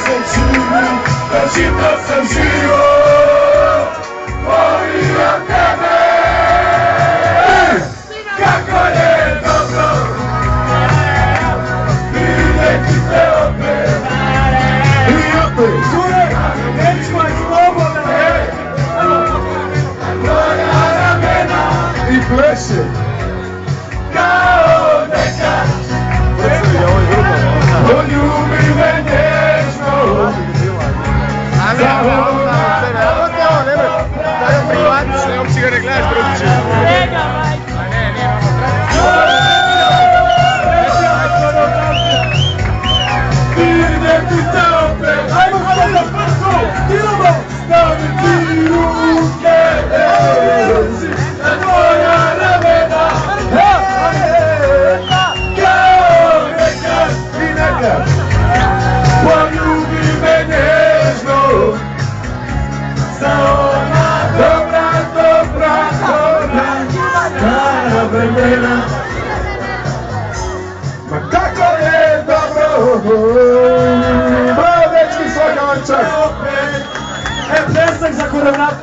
se čini da čitav sam život volio tebe. Kako je dobro vidjeti te opet. I opet Zure, nećemo je sloboda. Tvoja ramena i pleše kao nekad. Poljubi me nježno. Ne mogu si ga ne gledaš, drugi će. Vidjeti te opet. Ajmo sada prstu. Idemo. Staviti ruke na tvoja ramena. Kao nekad i nekad. Poljubi me nježno. Za ona dobra stara vremena. Ma kako je dobro. Bravo dečki, svaka vam čast. Pljesak za koronat.